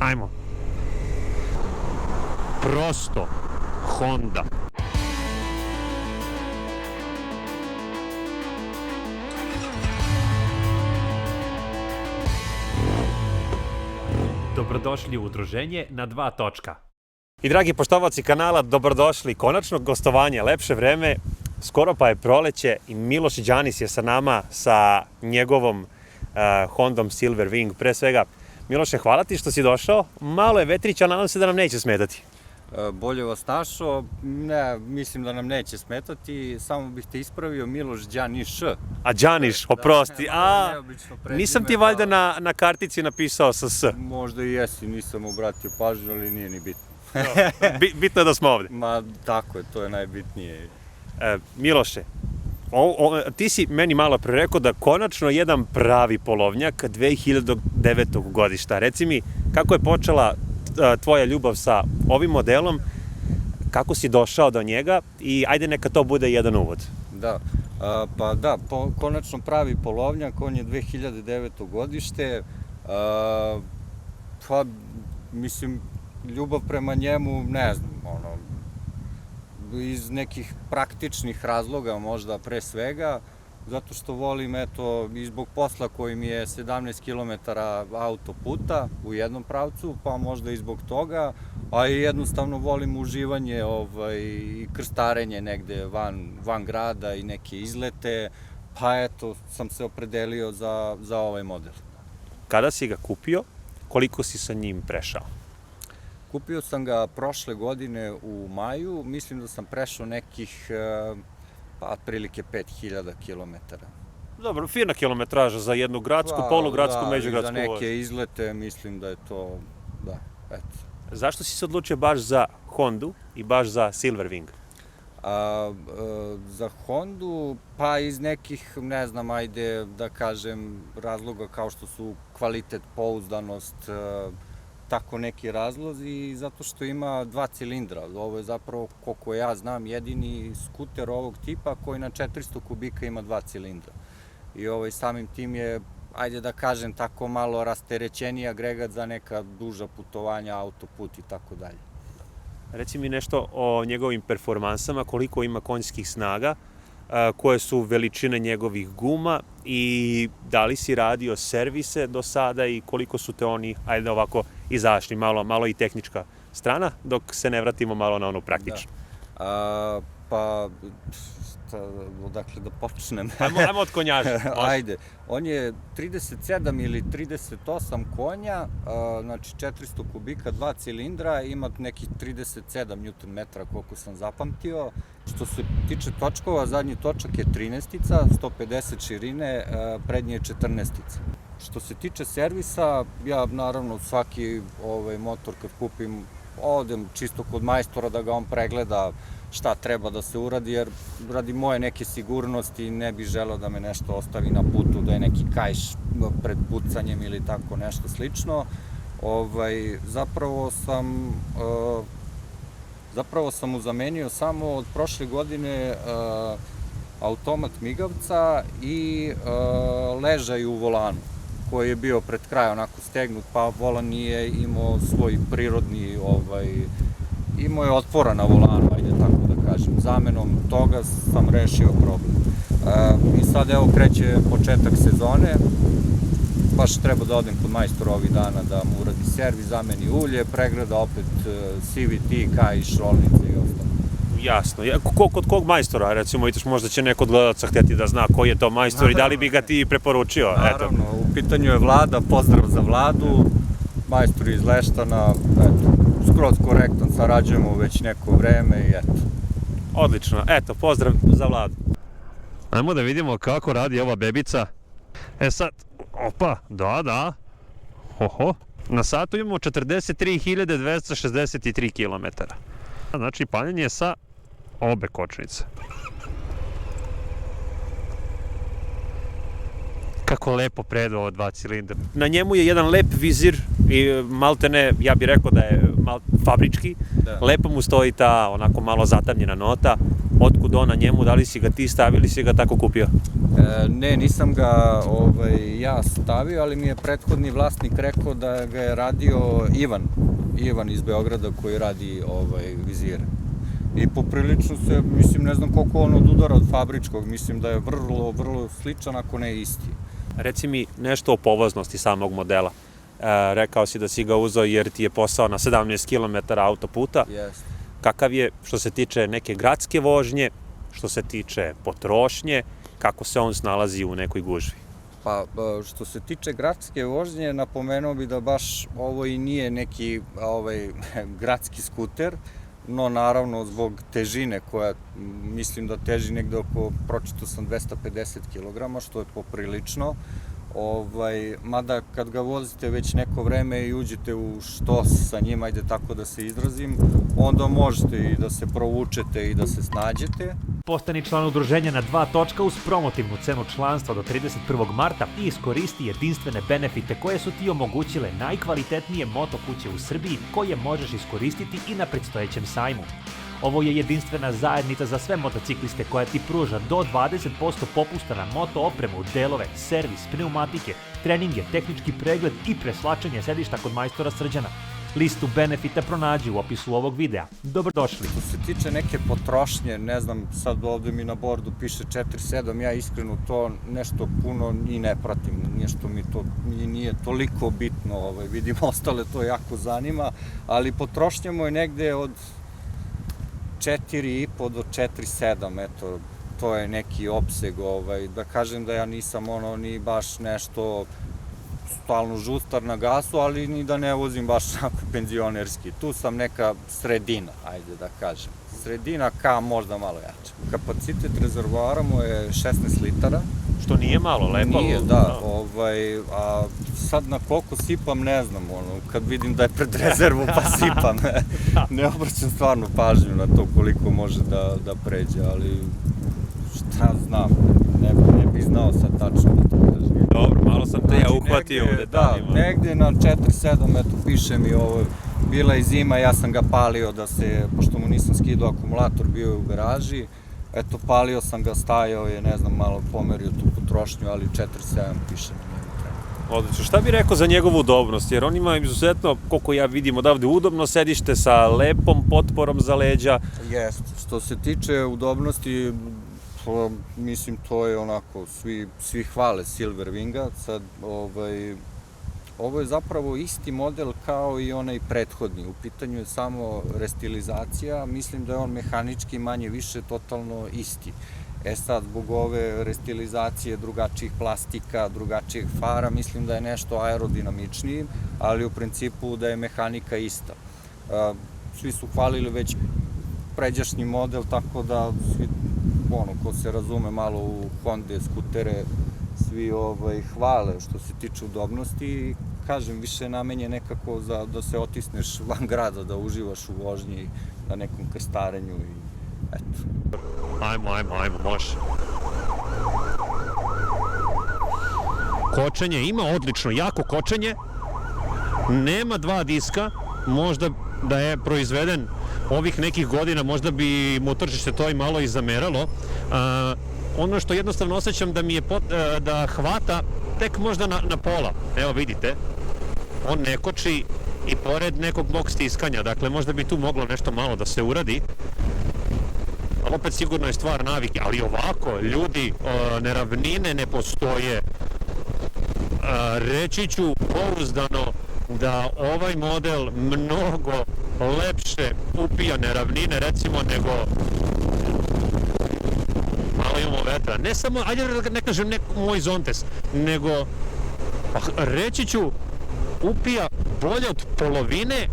Ajmo. Prosto Honda. Dobrodošli u udruženje na 2 točka. I dragi poštovaoci kanala, dobrodošli. Konačno gostovanje, lepše vreme, skoro pa je proleće i Miloš Đanis je sa nama sa njegovom Hondom Silverwing. Pre svega, Miloše, hvala ti što si došao. Malo je vetrić, ali nadam se da nam neće smetati. Bolje vas našao, ne, mislim da nam neće smetati, samo bih te ispravio, Miloš Đaniš. A Đaniš, oprosti, nisam ti valjda na kartici napisao sa S? Možda i jesi, nisam obratio pažnju, ali nije ni bitno. Bitno je da smo ovde. Ma, tako je, to je najbitnije. Miloše, ti si meni malo pre rekao da konačno jedan pravi polovnjak 2009. godišta. Reci mi, kako je počela tvoja ljubav sa ovim modelom, kako si došao do njega i ajde neka to bude jedan uvod. Da, pa da, konačno pravi polovnjak, on je 2009. godište, pa mislim, ljubav prema njemu, ne znam, iz nekih praktičnih razloga možda pre svega, zato što volim, eto, i zbog posla koji mi je 17 km autoputa u jednom pravcu, pa možda i zbog toga, a i jednostavno volim uživanje i krstarenje negde van grada i neke izlete, pa eto, sam se opredelio za ovaj model. Kada si ga kupio, koliko si sa njim prešao? Kupio sam ga prošle godine u maju, mislim da sam prešao nekih otprilike 5000 km. Dobro, fina kilometraža za jednu gradsku, polugradsku, međugradsku vožnju. Za neke izlete mislim da je to, da, eto. Zašto si se odlučio baš za Hondu i baš za Silverwing? Za Hondu, pa iz nekih, ne znam, ajde da kažem, razloga kao što su kvalitet, pouzdanost, tako neki razlozi, zato što ima 2 cilindra. Ovo je zapravo, koliko ja znam, jedini skuter ovog tipa koji na 400 kubika ima 2 cilindra. I samim tim je, ajde da kažem, tako malo rasterećeniji agregat za neka duža putovanja, autoput i tako dalje. Reci mi nešto o njegovim performansama, koliko ima konjskih snaga, koje su veličine njegovih guma i da li si radio servise do sada i koliko su te oni, ajde ovako, izašli, malo i tehnička strana, dok se ne vratimo malo na onu praktičnu. Pa, odakle da počnem? Ajmo od konjaža. Ajde, on je 37 ili 38 konja, znači 400 kubika, 2 cilindra, ima nekih 37 Nm, koliko sam zapamtio. Što se tiče točkova, zadnji točak je 13-ica, 150 širine, prednji je 14-ica. Što se tiče servisa, ja naravno svaki motor kad kupim, odem čisto kod majstora da ga on pregleda šta treba da se uradi, jer radi moje neke sigurnosti ne bih želeo da me nešto ostavi na putu, da je neki kaiš pred pucanjem ili tako nešto slično. Zapravo sam mu zamenio samo od prošle godine automat migavca i ležaj u volanu, koji je bio pred kraj onako stegnut, pa volan nije imao svoj prirodni, imao je otpora na volanu, ajde tako da kažem. Zamenom toga sam rešio problem. I sad evo kreće početak sezone, baš treba da odem kod majstora ovih dana da mu uradi servis, zameni ulje, pregleda opet CVT, kaiš, rolnice i ostalo. Jasno. Kod kog majstora, recimo, možda će neko od gledalaca hteti da zna koji je to majstor i da li bi ga ti preporučio? Naravno, u pitanju je Vlada, pozdrav za Vladu, majstor iz Leštana, skroz korektan, sarađujemo već neko vreme i eto. Odlično, eto, pozdrav za Vladu. Ajmo da vidimo kako radi ova bebica. Sad, opa, da, na satu imamo 43.263 km. Znači, paljenje sa obe kočnice. Kako lepo predu ova 2 cilindra. Na njemu je jedan lep vizir i maltene, ja bih rekao da je fabrički. Lepo mu stoji ta onako malo zatamnjena nota. Otkud on na njemu, da li si ga ti stavio ili si ga tako kupio? Ne, nisam ga ja stavio, ali mi je prethodni vlasnik rekao da ga je radio Ivan iz Beograda koji radi vizire. I poprilično se, mislim, ne znam koliko on odudara od fabričkog, mislim da je vrlo sličan, ako ne isti. Reci mi nešto o povoznosti samog modela. Rekao si da si ga uzeo jer ti je posao na 17 km autoputa. Jeste. Kakav je što se tiče neke gradske vožnje, što se tiče potrošnje, kako se on snalazi u nekoj gužvi? Pa, što se tiče gradske vožnje, napomenuo bi da baš ovo i nije neki gradski skuter, no naravno zbog težine koja mislim da teži negde oko, pročito sam 250 kg, što je poprilično. Mada kad ga vozite već neko vreme i uđete u štos sa njim, ajde tako da se izrazim, onda možete i da se provučete i da se snađete. Postani član udruženja na 2 točka uz promotivnu cenu članstva do 31. marta i iskoristi jedinstvene benefite koje su ti omogućile najkvalitetnije moto kuće u Srbiji koje možeš iskoristiti i na predstojećem sajmu. Ovo je jedinstvena zajednica za sve motocikliste koja ti pruža do 20% popusta na moto opremu, delove, servis, pneumatike, treninge, tehnički pregled i preslačenje sedišta kod majstora Srđana. Listu benefita pronađi u opisu ovog videa. Dobrodošli! Što se tiče neke potrošnje, ne znam, sad ovde mi na bordu piše 4.7, ja iskreno to nešto puno i ne pratim, nešto mi to nije toliko bitno, vidim ostale to jako zanima, ali potrošnja mu je negde od 4,5 do 4,7, eto, to je neki opseg, da kažem da ja nisam ni baš nešto stalno žustar na gasu, ali ni da ne vozim baš tako penzionerski. Tu sam neka sredina, ajde da kažem. Sredina ka možda malo jače. Kapacitet rezervoara mu je 16 litara. Što nije malo, lepo. Nije, da. A sad na koliko sipam, ne znam, kad vidim da je pred rezervu pa sipam. Ne obraćam stvarno pažnju na to koliko može da pređe, ali šta znam, ne bih znao sad tačno da to kažem. Dobro, malo sam te ja uhvatio u detaljima. Da, negde na 4.7, eto, piše mi ovo, bila je zima, ja sam ga palio da se, pošto mu nisam skidao akumulator, bio je u garaži, eto, palio sam ga, stajao je, ne znam, malo pomerio tu potrošnju, ali 4.7 piše na njemu trenutno. Odlično. Šta bi rekao za njegovu udobnost? Jer on ima izuzetno, koliko ja vidim odavde, udobno sedište sa lepom potporom za leđa. Jeste. Što se tiče udobnosti, mislim, to je onako, svi hvale Silverwinga, sad, ovo je zapravo isti model kao i onaj prethodni, u pitanju je samo restilizacija, mislim da je on mehanički manje više totalno isti. Sad, zbog ove restilizacije, drugačijih plastika, drugačijih fara, mislim da je nešto aerodinamičniji, ali u principu da je mehanika ista. Svi su hvalili već pređašnji model, tako da svi, ko se razume malo u Honda skutere, svi hvale što se tiče udobnosti i kažem, više je namenje nekako da se otisneš van grada, da uživaš u vožnji na nekom krstarenju i eto. Ajmo, može. Kočenje ima odlično, jako kočenje, nema 2 diska, možda da je proizveden ovih nekih godina, možda bi mu tržište to i malo i zameralo. Ono što jednostavno osjećam da mi je da hvata tek možda na pola. Evo vidite, on ne koči i pored nekog mog stiskanja, dakle možda bi tu moglo nešto malo da se uradi. Ali opet sigurno je stvar navike, ali ovako, ljudi, neravnine ne postoje. Reći ću pouzdano da ovaj model mnogo lepše upija neravnine, recimo, nego malo imamo vetra. Ne samo, ajde da ne kažem moj Zontes, nego, reći ću, upija bolje od polovine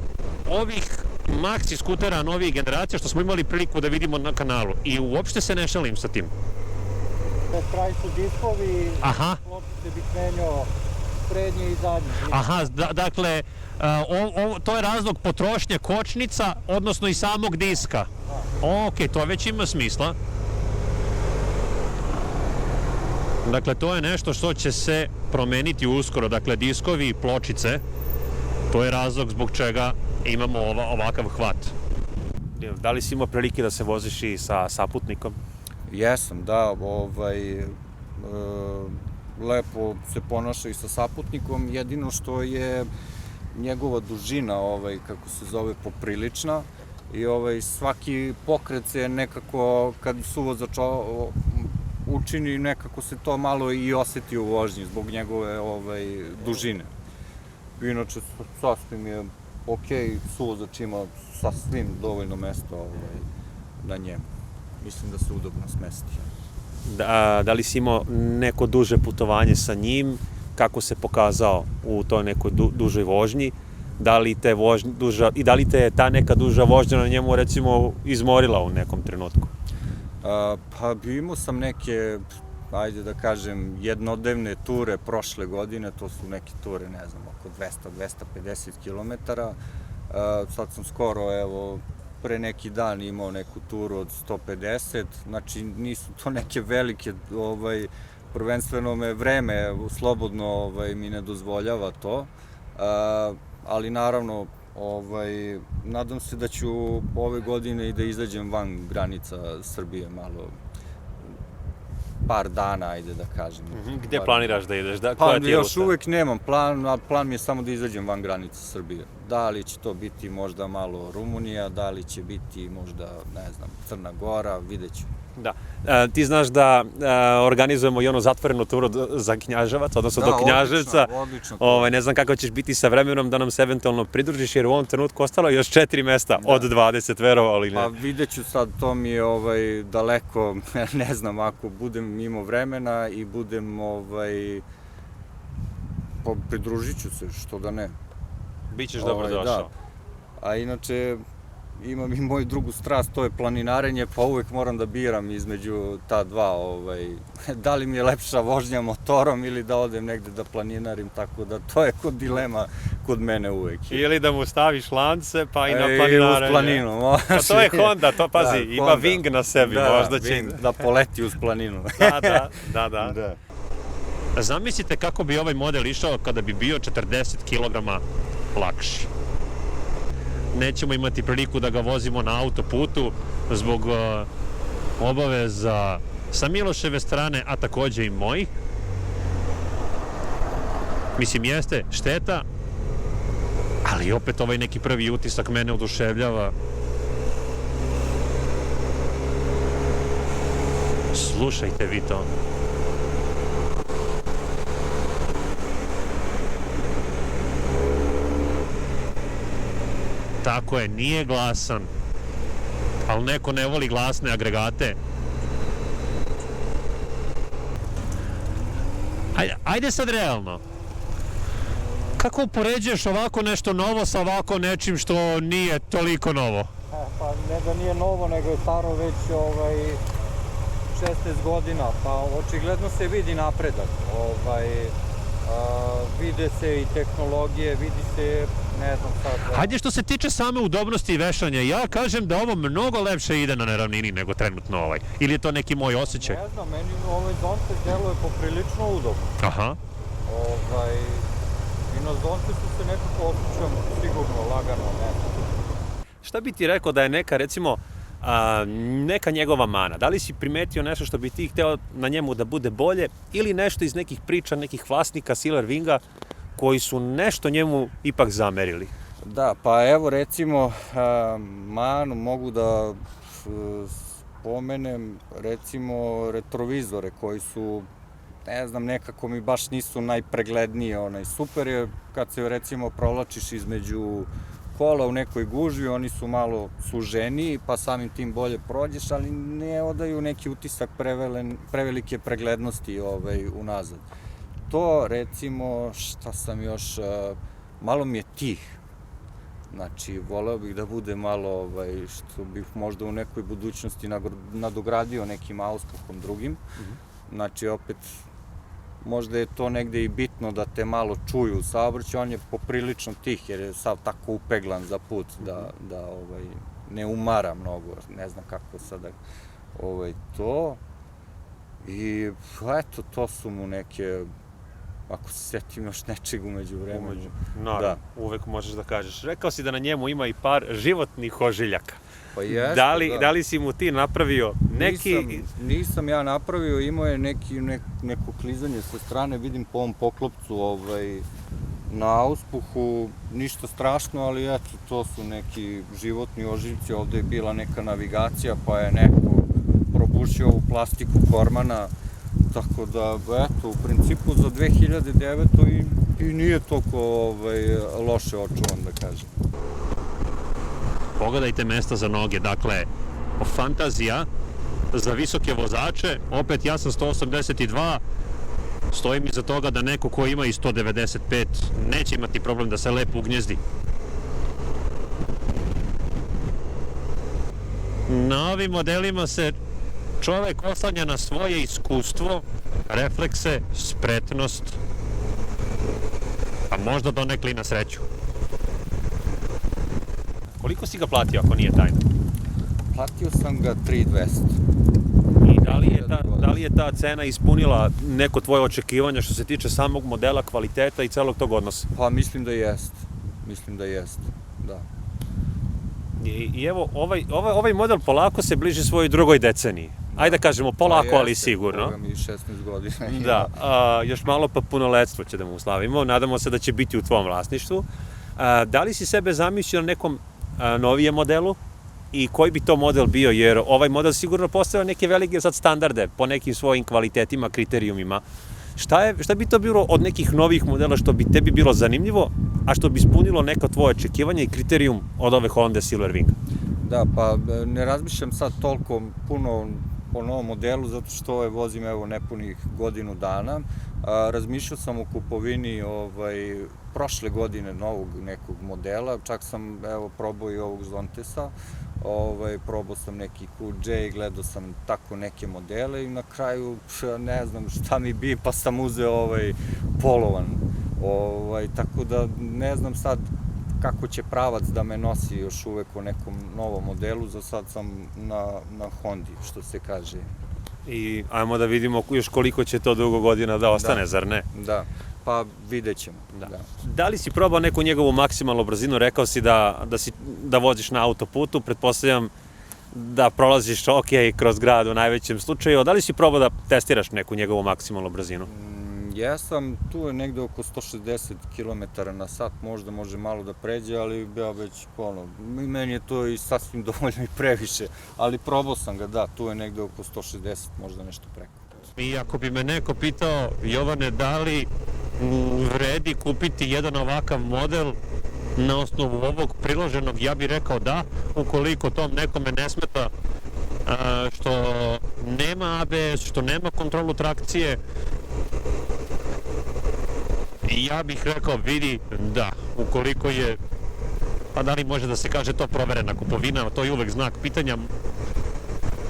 ovih maxi skutera novih generacija što smo imali priliku da vidimo na kanalu. I uopšte se ne šalim sa tim. Pred kraj su diskovi, klopite bi krenio prednje i zadnje. Aha, dakle, to je razlog potrošnje kočnica, odnosno i samog diska. Ok, to već ima smisla. Dakle, to je nešto što će se promeniti uskoro. Dakle, diskovi i pločice, to je razlog zbog čega imamo ovakav hvat. Da li si imao prilike da se voziš i sa saputnikom? Jesam, da, lepo se ponaša i sa saputnikom, jedino što je njegova dužina, kako se zove, poprilična i svaki pokret se nekako, kad suvozač učini, nekako se to malo i oseti u vožnji zbog njegove dužine. Inače, sasvim je okej, suvozač ima sasvim dovoljno mesta na njemu. Mislim da se udobno smesti. Da li si imao neko duže putovanje sa njim, kako se pokazao u toj nekoj dužoj vožnji, da li te je ta neka duža vožnja na njemu recimo izmorila u nekom trenutku? Pa imao sam neke, ajde da kažem, jednodnevne ture prošle godine, to su neke ture, ne znam, oko 200-250 kilometara. Sad sam skoro, evo, pre neki dan imao neku turu od 150, znači nisu to neke velike, prvenstveno me vreme slobodno mi ne dozvoljava to, ali naravno nadam se da ću ove godine i da izađem van granica Srbije malo, par dana, ajde da kažem. Gde planiraš da ideš? Pa još uvek nemam plan, a plan mi je samo da izađem van granica Srbije. Da li će to biti možda malo Rumunija, da li će biti možda, ne znam, Crna Gora, vidjet ću. Da. Ti znaš da organizujemo i onu zatvorenu turu za Knjaževac, odnosno do Knjaževca. Odlično. Ne znam kako ćeš biti sa vremenom da nam se eventualno pridružiš, jer u ovom trenutku ostalo još 4 mesta od 20, verovali ne. Pa vidjet ću sad, to mi je daleko, ne znam, ako budem imao vremena i budem, pridružit ću se, što da ne. Bićeš dobro došao. A inače, imam i moju drugu strast, to je planinarenje, pa uvek moram da biram između ta dva, da li mi je lepša vožnja motorom ili da odem negde da planinarim, tako da to je dilema kod mene uvek. Ili da mu staviš lance, pa i na planinarenje. Uz planinu, može. A to je Honda, to pazi, ima Wing na sebi, možda će... Da poleti uz planinu. Da. Zamislite kako bi ovaj model išao kada bi bio 40 kg lakši. Nećemo imati priliku da ga vozimo na autoputu zbog obaveza sa Miloševe strane, a takođe i mojih. Mislim, jeste šteta, ali opet ovaj neki prvi utisak mene oduševljava. Slušajte vi to. Tako je, nije glasan, ali neko ne voli glasne agregate. Ajde sad realno. Kako upoređuješ ovako nešto novo sa ovako nečim što nije toliko novo? Pa ne da nije novo, nego je staro već 16 godina, pa očigledno se vidi napredak. Vide se i tehnologije, vidi se, ne znam sad... Hajde, što se tiče same udobnosti i vešanja, ja kažem da ovo mnogo lepše ide na neravnini nego trenutno ovaj. Ili je to neki moj osjećaj? Ne znam, meni ovaj zonte deluje poprilično udobno. Aha. I na zonte se nekako osjećam sigurno, lagano, ne znam. Šta bi ti rekao da je neka, recimo, neka njegova mana? Da li si primetio nešto što bi ti hteo na njemu da bude bolje ili nešto iz nekih priča, nekih vlasnika Silver Winga koji su nešto njemu ipak zamerili? Da, pa evo recimo manu mogu da spomenem, recimo retrovizore koji su, ne znam, nekako mi baš nisu najpregledniji. Super je kad se recimo provlačiš između kola u nekoj gužvi, oni su malo suženiji, pa samim tim bolje prođeš, ali ne odaju neki utisak prevelike preglednosti unazad. To, recimo, šta sam još, malo mi je tih. Znači, voleo bih da bude malo, što bih možda u nekoj budućnosti nadogradio nekim auspuhom drugim. Znači, opet, možda je to negde i bitno da te malo čuju u saobraćaju, on je poprilično tih jer je sav tako upeglan za put da ne umara mnogo, ne znam kako sada to. I eto, to su mu neke, ako se setim još nečeg umeđu vremenu. Naravno, uvek možeš da kažeš. Rekao si da na njemu ima i par životnih ožiljaka. Pa jeste, Da li si mu ti napravio neki... Nisam ja napravio, imao je neko klizanje sa strane, vidim po ovom poklopcu na auspuhu, ništa strašno, ali eto, to su neki životni ožiljci, ovde je bila neka navigacija, pa je neko probušio ovu plastiku kormana, tako da, eto, u principu za 2009. i nije toliko loše očuvan, da kažem. Pogledajte mesta za noge, dakle, fantazija za visoke vozače, opet ja sam 182, stojim iza toga da neko ko ima i 195 neće imati problem da se lepo ugnjezdi. Na ovim modelima se čovek oslanja na svoje iskustvo, reflekse, spretnost, a možda donekle i na sreću. Koliko si ga platio, ako nije tajno? Platio sam ga 3200. I da li je ta cena ispunila neko tvoje očekivanje što se tiče samog modela, kvaliteta i celog tog odnosa? Pa mislim da jest, da. I evo, ovaj model polako se bliži svojoj drugoj deceniji. Ajde da kažemo polako, ali sigurno. Boga mi 16 godina. Da, još malo pa punoletstvo će da mu uslavimo. Nadamo se da će biti u tvom vlasništvu. Da li si sebe zamislio na nekom novijem modelu i koji bi to model bio, jer ovaj model sigurno postavlja neke velike sad standarde po nekim svojim kvalitetima, kriterijumima. Šta bi to bilo od nekih novih modela što bi tebi bilo zanimljivo, a što bi ispunilo neko tvoje očekivanje i kriterijum od ove Honda Silverwinga? Da, pa ne razmišljam sad toliko puno po novom modelu, zato što vozim nepunih godinu dana. Razmišljao sam o kupovini prošle godine novog nekog modela, čak sam probao i ovog Zontesa, probao sam neki QJ, gledao sam tako neke modele i na kraju ne znam šta mi bi, pa sam uzeo polovan. Tako da ne znam sad kako će pravac da me nosi još uvek o nekom novom modelu, za sad sam na Hondi, što se kaže. I ajmo da vidimo još koliko će to dugo godina da ostane, zar ne? Da, pa vidjet ćemo. Da li si probao neku njegovu maksimalnu brzinu? Rekao si da voziš na autoputu, pretpostavljam da prolaziš kroz grad u najvećem slučaju. Da li si probao da testiraš neku njegovu maksimalnu brzinu? Jesam, tu je negde oko 160 km na sat, možda može malo da pređe, ali ja već, meni je to i sasvim dovoljno i previše, ali probao sam ga, da, tu je negde oko 160, možda nešto preko. I ako bi me neko pitao, Jovane, da li vredi kupiti jedan ovakav model na osnovu ovog priloženog, ja bih rekao da, ukoliko tom nekome ne smeta što nema ABS, što nema kontrolu trakcije, i ja bih rekao, vidi, da, ukoliko je, pa da li može da se kaže to proverena kupovina, to je uvek znak pitanja,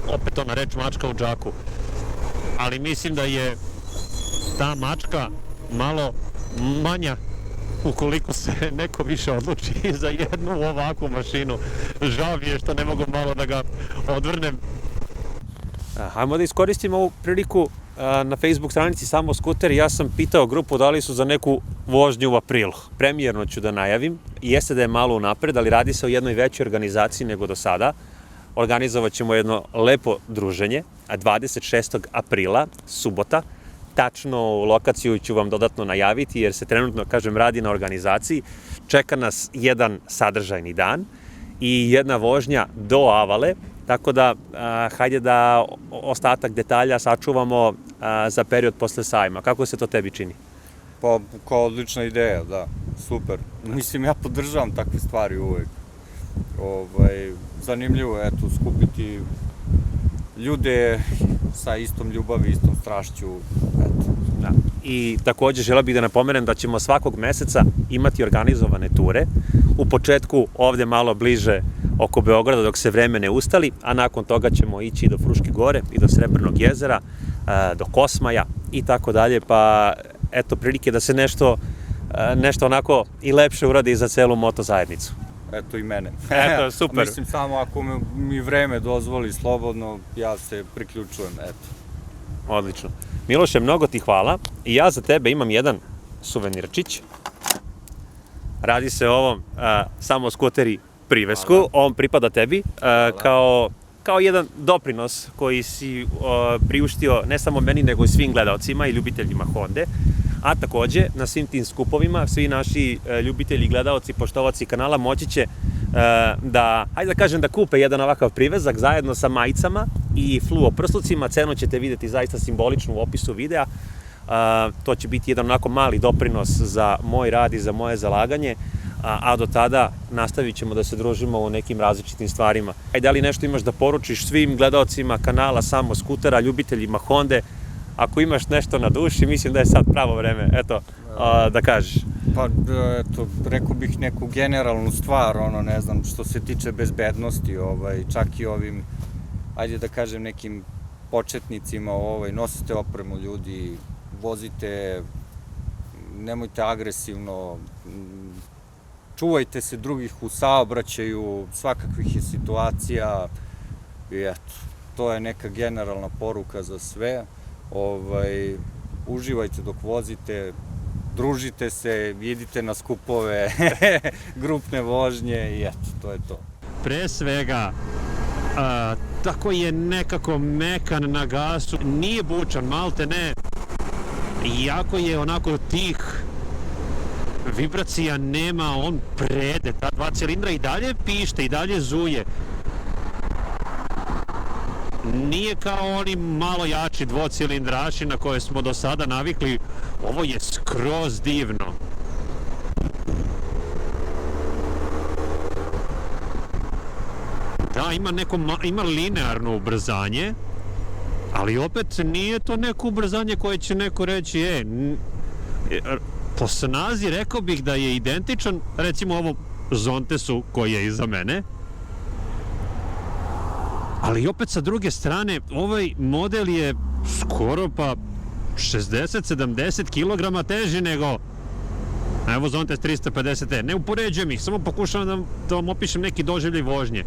opet ona reč mačka u džaku, ali mislim da je ta mačka malo manja ukoliko se neko više odluči za jednu ovakvu mašinu. Žao mi je što ne mogu malo da ga odvrnem. Hajmo da iskoristimo ovu priliku. Na Facebook stranici Samo Skuter ja sam pitao grupu da li su za neku vožnju u aprilu. Premijerno ću da najavim. Jeste da je malo unapred, ali radi se o jednoj većoj organizaciji nego do sada. Organizovat ćemo jedno lepo druženje, 26. aprila, subota. Tačno lokaciju ću vam dodatno najaviti jer se trenutno, radi na organizaciji. Čeka nas jedan sadržajni dan i jedna vožnja do Avale. Tako da, hajde da ostatak detalja sačuvamo za period posle sajma. Kako se to tebi čini? Pa, kao odlična ideja, da, super. Mislim, ja podržavam takve stvari uvek. Zanimljivo je, skupiti ljude sa istom ljubavi, istom strašću, Da. I takođe želeo bih da napomenem da ćemo svakog meseca imati organizovane ture. U početku ovde malo bliže oko Beograda dok se vreme ne ustali, a nakon toga ćemo ići do Fruške gore i do Srebrnog jezera, do Kosmaja i tako dalje, pa eto prilike da se nešto onako i lepše uradi za celu moto zajednicu. Eto i mene. Eto, super. Mislim, samo ako mi vreme dozvoli slobodno, ja se priključujem, eto. Odlično. Miloše, mnogo ti hvala i ja za tebe imam jedan suvenirčić. Radi se o ovom samo skuteri privesku, on pripada tebi kao jedan doprinos koji si priuštio ne samo meni nego i svim gledalcima i ljubiteljima Honde. A takođe, na svim tim skupovima, svi naši ljubitelji, gledalci, poštovaci kanala moći će da kupe jedan ovakav privezak zajedno sa majicama i fluo prslucima. Cenu ćete videti zaista simboličnu u opisu videa. To će biti jedan onako mali doprinos za moj rad i za moje zalaganje, a do tada nastavit ćemo da se družimo u nekim različitim stvarima. Da li nešto imaš da poručiš svim gledalcima kanala Samo skutera, ljubiteljima Honde? Ako imaš nešto na duši, mislim da je sad pravo vreme, da kažeš. Pa, rekao bih neku generalnu stvar, ne znam, što se tiče bezbednosti, čak i ovim, ajde da kažem, nekim početnicima, nosite opremu ljudi, vozite, nemojte agresivno, čuvajte se drugih u saobraćaju, svakakvih je situacija, i eto, to je neka generalna poruka za sve. Uživajte dok vozite, družite se, idite na skupove, grupne vožnje i eto, to je to. Pre svega, tako je nekako mekan na gasu, nije bučan, malte ne, iako je onako tih vibracija nema, on prede, ta 2 cilindra i dalje pište, i dalje zuje. Nije kao oni malo jači dvocilindraši na koje smo do sada navikli, ovo je skroz divno. Da, ima linearno ubrzanje, ali opet nije to neko ubrzanje koje će neko reći, po snazi rekao bih da je identičan, recimo ovom Zontesu koji je iza mene, ali opet sa druge strane, ovaj model je skoro pa 60-70 kg teži nego, evo Zontes 350E, ne upoređujem ih, samo pokušavam da vam opišem neki doživljaj vožnje.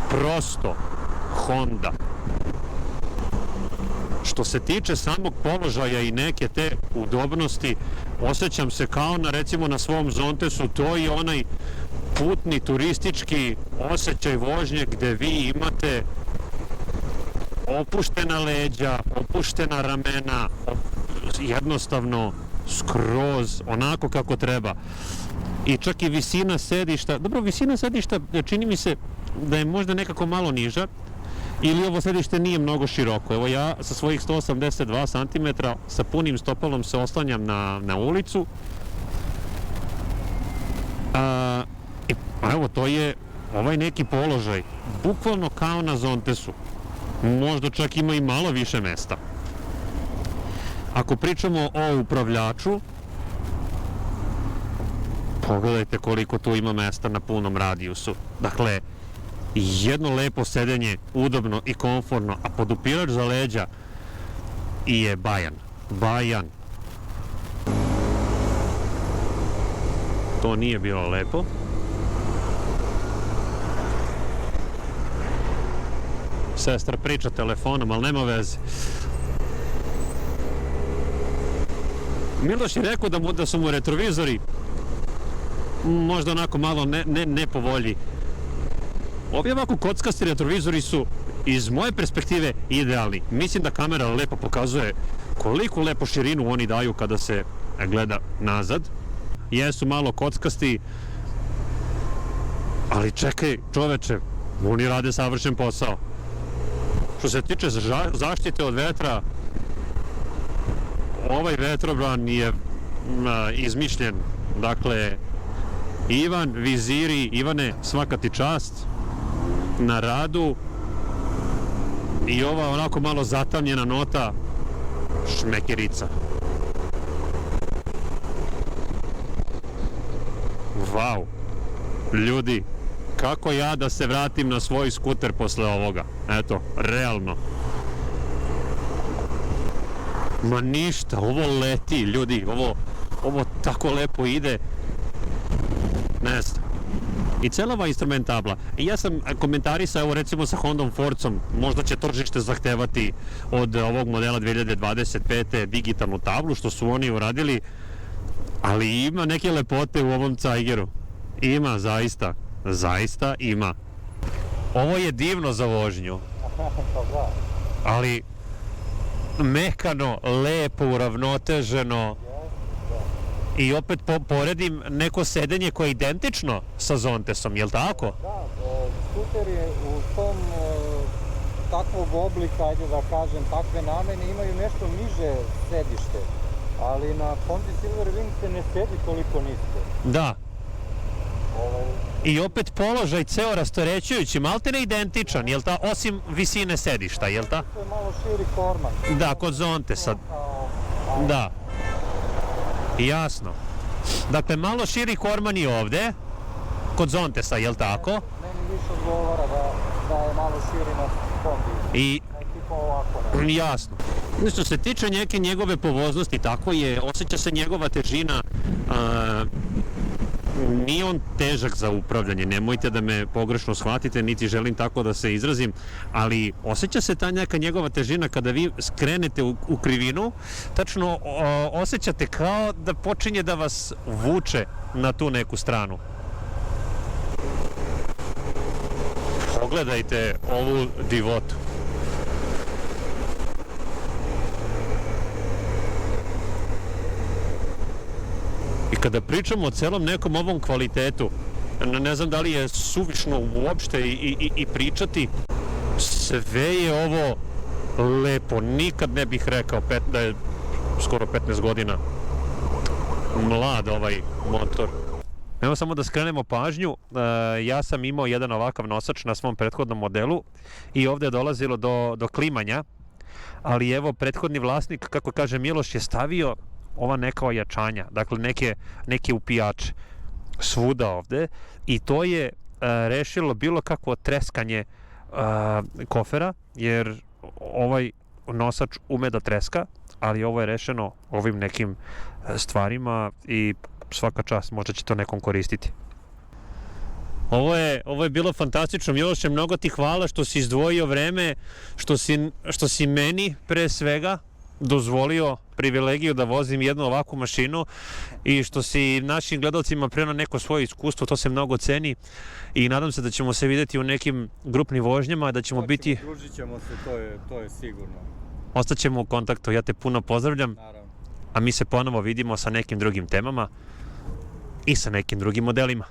Prosto, Honda. Što se tiče samog položaja i neke te udobnosti, osjećam se kao recimo na svom Zontesu, to je onaj putni, turistički osjećaj vožnje gde vi imate opuštena leđa, opuštena ramena, jednostavno skroz onako kako treba. I čak i visina sedišta, dobro, visina sedišta čini mi se da je možda nekako malo niža, ili ovo sedište nije mnogo široko. Evo ja sa svojih 182 cm sa punim stopalom se oslanjam na ulicu. Evo, to je ovaj neki položaj, bukvalno kao na Zontesu. Možda čak ima i malo više mesta. Ako pričamo o upravljaču, pogledajte koliko tu ima mesta na punom radijusu. Dakle, jedno lepo sedenje, udobno i komforno, a podupirač za leđa je bajan. To nije bilo lepo. Sestra priča telefonom, ali nema veze. Miloš je rekao da su mu retrovizori možda onako malo ne po volji. Ovi ovako kockasti retrovizori su iz moje perspektive idealni. Mislim da kamera lepo pokazuje koliko lepo širinu oni daju kada se gleda nazad. Jesu malo kockasti, ali čekaj čoveče, oni rade savršen posao. Što se tiče zaštite od vetra, ovaj vetrobran je izmišljen. Dakle, Ivan, viziri, Ivane, svaka ti čast na radu. I ova onako malo zatamnjena nota, šmekerica. Vau, ljudi, kako ja da se vratim na svoj skuter posle ovoga? Eto, realno. Ma ništa, ovo leti, ljudi, ovo tako lepo ide. Ne znam. I cela ova instrumentabla. I ja sam komentarisao, evo recimo sa Hondom Forzom, možda će tržište zahtevati od ovog modela 2025. digitalnu tablu, što su oni uradili, ali ima neke lepote u ovom Cajgeru. Ima, zaista ima. Ovo je divno za vožnju, ali mekano, lepo, uravnoteženo. I opet poredim neko sedenje koje je identično sa Zontesom, jel tako? Da, skuteri u tom takvog oblika, ajde da kažem, takve namene imaju nešto niže sedište, ali na Honda Silverwing se ne sedi toliko nisko. Da. I opet položaj ceo rastorećujući, maltene identičan, jel ta, osim visine sedišta, jel ta? To je malo širi korman. Da, kod Zontesa. Da. Jasno. Dakle, malo širi korman i ovde, kod Zontesa, jel tako? Meni više odgovara da je malo širi na Hondi. I Tipa ovako ne. jasno. Što se tiče neke njegove povoznosti, tako je, osjeća se njegova težina, nije on težak za upravljanje, nemojte da me pogrešno shvatite, niti želim tako da se izrazim, ali osjeća se ta neka njegova težina kada vi skrenete u krivinu, tačno osjećate kao da počinje da vas vuče na tu neku stranu. Pogledajte ovu divotu. I kada pričamo o celom nekom ovom kvalitetu, ne znam da li je suvišno uopšte i pričati, sve je ovo lepo. Nikad ne bih rekao da je skoro 15 godina mlad ovaj motor. Evo samo da skrenemo pažnju, ja sam imao jedan ovakav nosač na svom prethodnom modelu i ovde je dolazilo do klimanja, ali evo prethodni vlasnik, kako kaže Miloš, je stavio ova neka ojačanja, dakle neke upijače svuda ovde i to je rešilo bilo kakvo treskanje kofera, jer ovaj nosač ume da treska, ali ovo je rešeno ovim nekim stvarima i svaka čast, možda će to nekom koristiti. Ovo je bilo fantastično, Miloše, mnogo ti hvala što si izdvojio vreme, što si meni pre svega dozvolio privilegiju da vozim jednu ovakvu mašinu i što si našim gledalcima preneo neko svoje iskustvo, to se mnogo ceni i nadam se da ćemo se videti u nekim grupnim vožnjama, da ćemo biti... Družit ćemo se, to je sigurno. Ostaćemo u kontaktu, ja te puno pozdravljam, Naravno. a mi se ponovo vidimo sa nekim drugim temama i sa nekim drugim modelima.